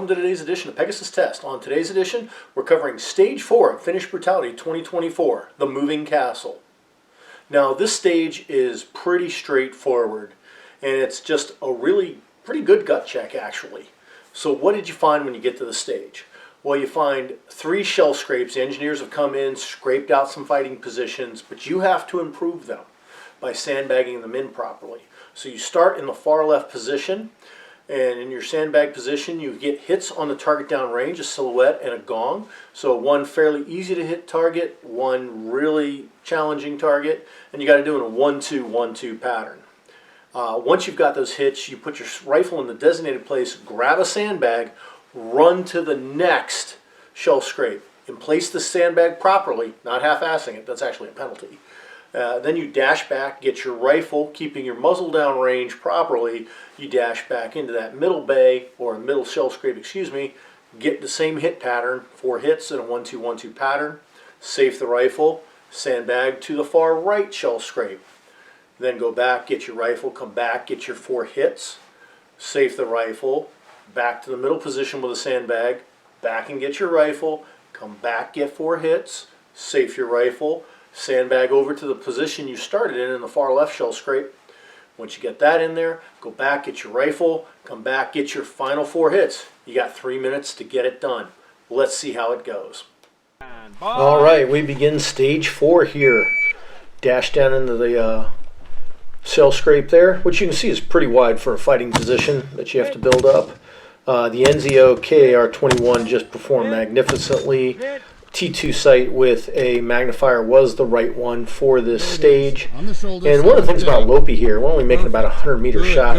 welcome to today's edition of Pegasus Test. On today's edition, we're covering Stage 4 of Finnish Brutality 2024, The Moving Castle. Now, this stage is pretty straightforward, and it's just a really pretty good gut check, actually. So what did you find when you get to the stage? Well, you find 3 shell scrapes. The engineers have come in, scraped out some fighting positions, but you have to improve them by sandbagging them in properly. So you start in the far left position, and in your sandbag position, you get hits on the target downrange, a silhouette and a gong. So one fairly easy to hit target, one really challenging target, and you got to do it in a 1-2-1-2 pattern. Once you've got those hits, you put your rifle in the designated place, grab a sandbag, run to the next shell scrape, and place the sandbag properly, not half-assing it, that's actually a penalty. Then you dash back, get your rifle, keeping your muzzle down range properly. You dash back into that middle bay, or middle shell scrape, excuse me, get the same hit pattern, 4 hits in a 1-2-1-2 pattern, safe the rifle, sandbag to the far right shell scrape. Then go back, get your rifle, come back, get your 4 hits, safe the rifle, back to the middle position with a sandbag, back and get your rifle, come back, get 4 hits, safe your rifle, sandbag over to the position you started in the far left shell scrape. Once you get that in there, go back, get your rifle, come back, get your final 4 hits. You got 3 minutes to get it done. Let's see how it goes. All right, we begin stage 4 here. Dash down into the shell scrape there, which you can see is pretty wide for a fighting position that you have to build up. The NZO KAR-21 just performed magnificently. T2 sight with a magnifier was the right one for this stage. And one of the things about Lopi here, we're only making about a 100-meter shot.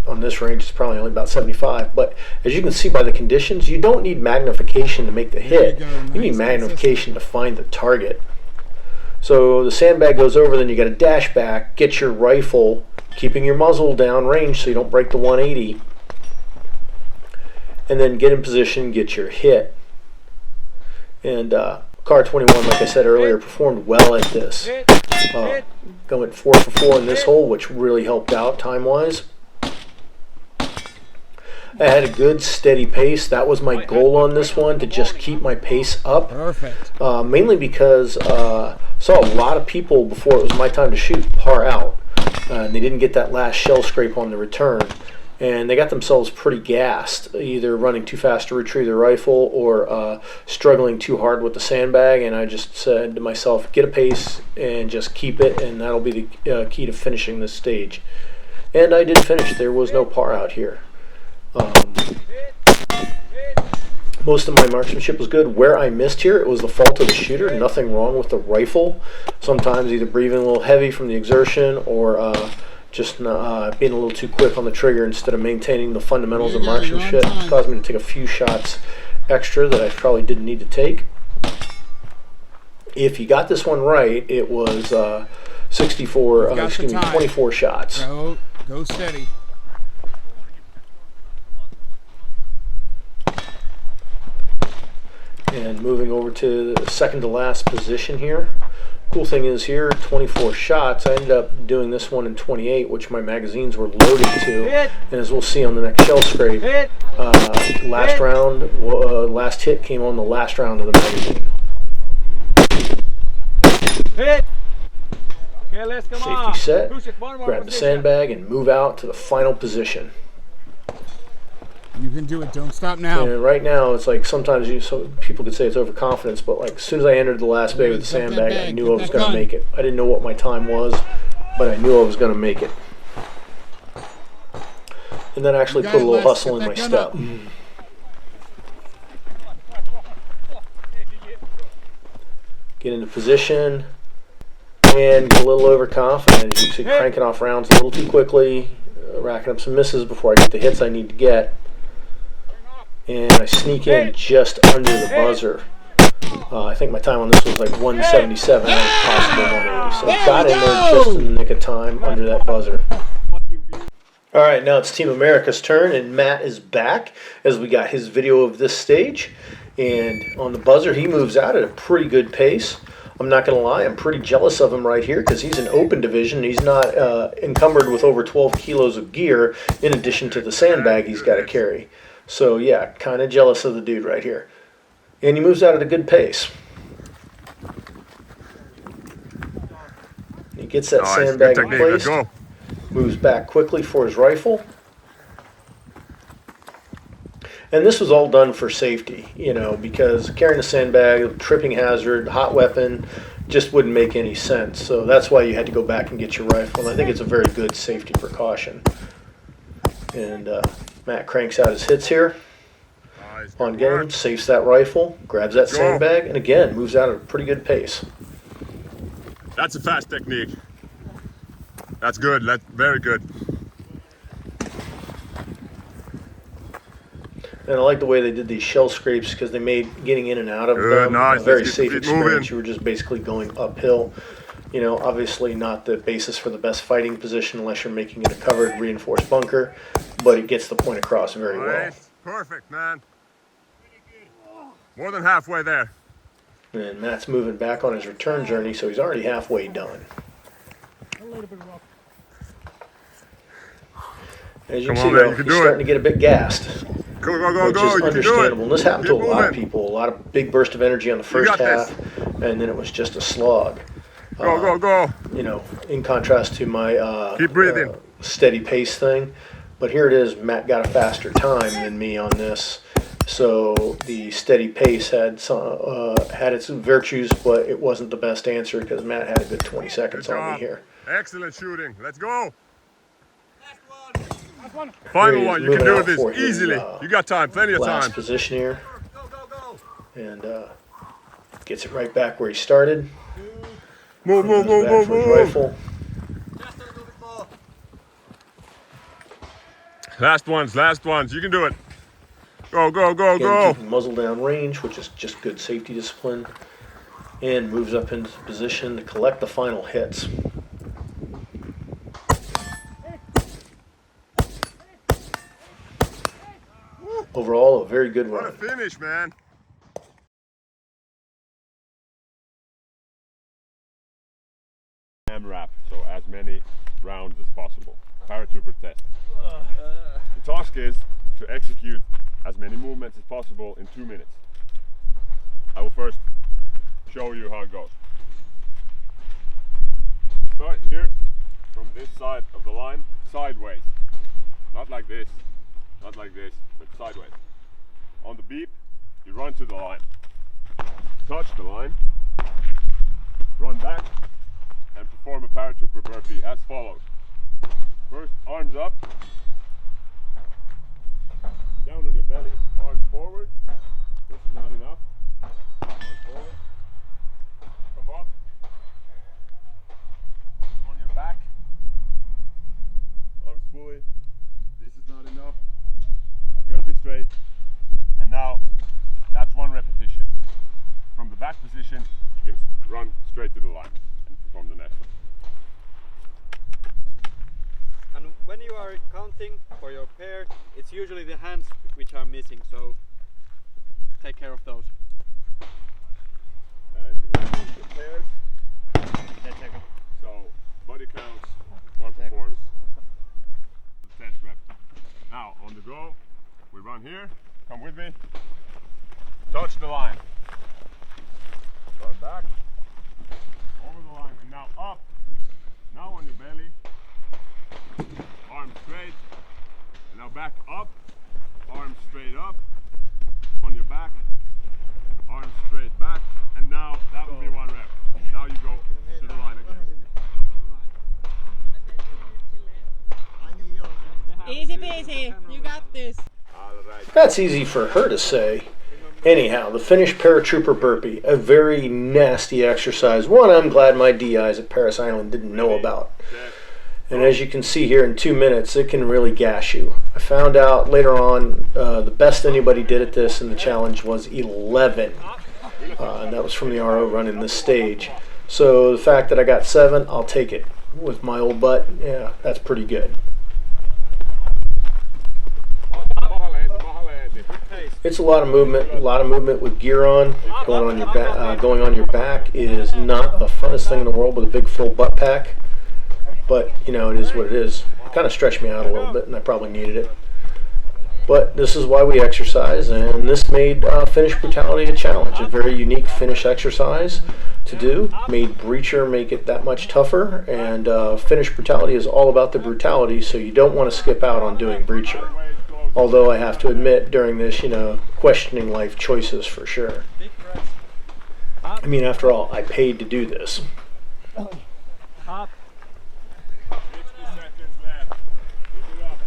On this range, it's probably only about 75. But as you can see by the conditions, you don't need magnification to make the hit. You need magnification to find the target. So the sandbag goes over, then you got to dash back, get your rifle, keeping your muzzle down range so you don't break the 180. And then get in position, get your hit. And KAR-21, like I said earlier, performed well at this. Going 4 for 4 in this hole, which really helped out time-wise. I had a good steady pace. That was my goal on this one, to just keep my pace up. Perfect. Mainly because I saw a lot of people before it was my time to shoot par out. And they didn't get that last shell scrape on the return. And they got themselves pretty gassed, either running too fast to retrieve their rifle or struggling too hard with the sandbag. And I just said to myself, get a pace and just keep it, and that'll be the key to finishing this stage. And I did finish. There was no par out here. Most of my marksmanship was good. Where I missed here, it was the fault of the shooter. Nothing wrong with the rifle. Sometimes either breathing a little heavy from the exertion or just being a little too quick on the trigger instead of maintaining the fundamentals of marksmanship. It caused me to take a few shots extra that I probably didn't need to take. If you got this one right, it was 24 shots. Go steady. And moving over to the second to last position here. Cool thing is here, 24 shots. I ended up doing this one in 28, which my magazines were loaded to. And as we'll see on the next shell scrape, last hit came on the last round of the magazine. Safety set, grab the sandbag, and move out to the final position. You can do it. Don't stop now. And right now, it's like sometimes people could say it's overconfidence, but like as soon as I entered the last bay with the sandbag, I knew I was going to make it. I didn't know what my time was, but I knew I was going to make it. And then actually put a little hustle in my step. Get into position and get a little overconfident. As you can see, cranking off rounds a little too quickly, racking up some misses before I get the hits I need to get. And I sneak in just under the buzzer. I think my time on this was like 177 out of possible 180. So I got in there just in the nick of time under that buzzer. All right, now it's Team America's turn, and Matt is back as we got his video of this stage. And on the buzzer, he moves out at a pretty good pace. I'm not going to lie, I'm pretty jealous of him right here because he's an open division. He's not encumbered with over 12 kilos of gear in addition to the sandbag he's got to carry. So yeah, kind of jealous of the dude right here. And he moves out at a good pace. He gets that Nice, sandbag good in technique. Let's place, go. moves back quickly for his rifle. And this was all done for safety, you know, because carrying a sandbag, tripping hazard, hot weapon, just wouldn't make any sense. So that's why you had to go back and get your rifle. And I think it's a very good safety precaution. And Matt cranks out his hits here. Nice, On good game, work. safes that rifle, grabs that Go. sandbag, and again, moves out at a pretty good pace. That's a fast technique. That's good. That's very good. And I like the way they did these shell scrapes because they made getting in and out of Good, them nice. a very Let's safe keep experience. moving. You were just basically going uphill. You know, obviously not the basis for the best fighting position unless you're making it a covered reinforced bunker, but it gets the point across very well. Nice. Perfect, man. More than halfway there. And Matt's moving back on his return journey, so he's already halfway done. As you Come can see, on, man, though, you can he's do starting it. to get a bit gassed. Go, go, go, Which go. is You can do it. understandable. And this happened to a Keep lot of moving. people. A lot of big burst of energy on the first got this. half, and then it was just a slog. Go, go, go. You know, in contrast to my Keep breathing. steady pace thing. But here it is. Matt got a faster time than me on this, so the steady pace had had its virtues, but it wasn't the best answer because Matt had a good 20 Good seconds on me job. here. Excellent shooting. Let's go. Here Final he is one. You can moving do out this for his, easily. You got time. Plenty of last time. position here, and gets it right back where he started. Move, move, Goes move, back move, for his move. rifle. Last ones, last ones. You can do it. Go, go, go, Again, go. keeping muzzle down range, which is just good safety discipline, and moves up into position to collect the final hits. Overall, a very good What a run. finish, man. Wrap, so as many rounds as possible. Paratrooper test. The task is to execute as many movements as possible in 2 minutes. I will first show you how it goes. Start here from this side of the line, sideways. Not like this, not like this, but sideways. On the beep, you run to the line. Touch the line, run back, and perform a paratrooper burpee as follows. First, arms up, down on your belly, arms forward. This is not enough. Arms forward. Come up. On your back. Arms fully. This is not enough. You gotta be straight. And now, that's one repetition. From the back position, you can run straight to the line and perform the next one. And when you are counting for your pair, it's usually the hands which are missing, so take care of those. And when you use the pairs, so body counts, one performs, the test rep. Now on the go, we run here, come with me, touch the line, run back, over the line, and now up, now on your belly, arms straight, and now back up, arms straight up, on your back, arms straight back, and now that will be one rep. Now you go to the line again. Easy peasy, you got this. That's easy for her to say. Anyhow, the Finnish paratrooper burpee, a very nasty exercise. One I'm glad my DIs at Paris Island didn't know about. And as you can see here in 2 minutes, it can really gas you. I found out later on the best anybody did at this in the challenge was 11. And that was from the RO running this stage. So the fact that I got 7, I'll take it. With my old butt, yeah, that's pretty good. It's a lot of movement with gear on. Going on your back is not the funnest thing in the world with a big full butt pack. But, you know, it is what it is. It kind of stretched me out a little bit, and I probably needed it. But this is why we exercise, and this made Finnish Brutality a challenge, a very unique Finnish exercise to do. Made Breacher make it that much tougher, and Finnish Brutality is all about the brutality, so you don't want to skip out on doing Breacher. Although I have to admit, during this, questioning life choices for sure. I mean, after all, I paid to do this. 60 seconds left. Keep it up.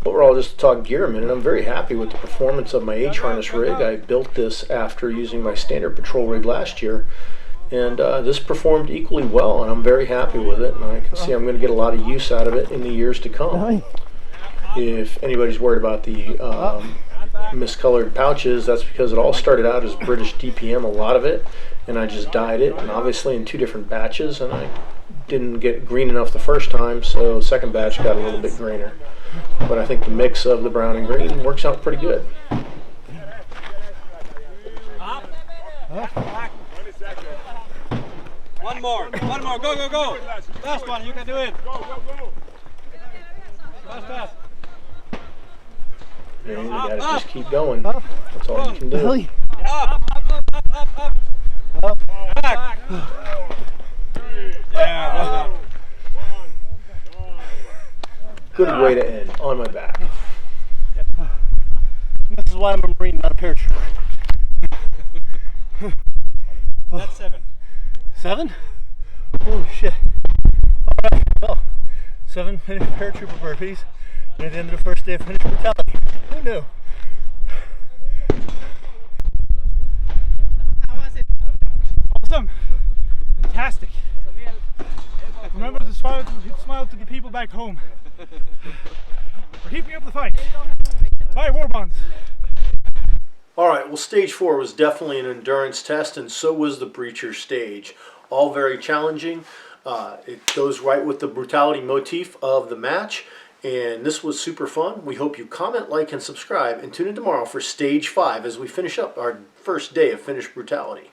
Overall, just to talk gear a minute, I'm very happy with the performance of my H-harness rig. I built this after using my standard patrol rig last year, and this performed equally well, and I'm very happy with it, and I can see I'm going to get a lot of use out of it in the years to come. If anybody's worried about the miscolored pouches, that's because it all started out as British DPM, a lot of it, and I just dyed it, and obviously in 2 different batches, and I didn't get green enough the first time, so second batch got a little bit greener. But I think the mix of the brown and green works out pretty good. 20 seconds. One more, go, go, go! Last one, you can do it! Go, go, go! Fast, fast! And you gotta just keep going. That's all you can do. Up, up, up, up, up, up! Back! Yeah, well done. Good way to end, on my back. This is why I'm a Marine, not a paratrooper. That's 7. 7? Oh shit. Alright, well, 7 Finnish paratrooper burpees, and at the end of the first day of Finnish Brutality. Who knew? How was it? Awesome. Fantastic. Remember to smile to the people back home. We're keeping up the fight. Bye, war bonds. Alright, well, stage 4 was definitely an endurance test, and so was the Breacher stage. All very challenging. It goes right with the brutality motif of the match, and this was super fun. We hope you comment, like, and subscribe, and tune in tomorrow for stage 5 as we finish up our first day of Finnish Brutality.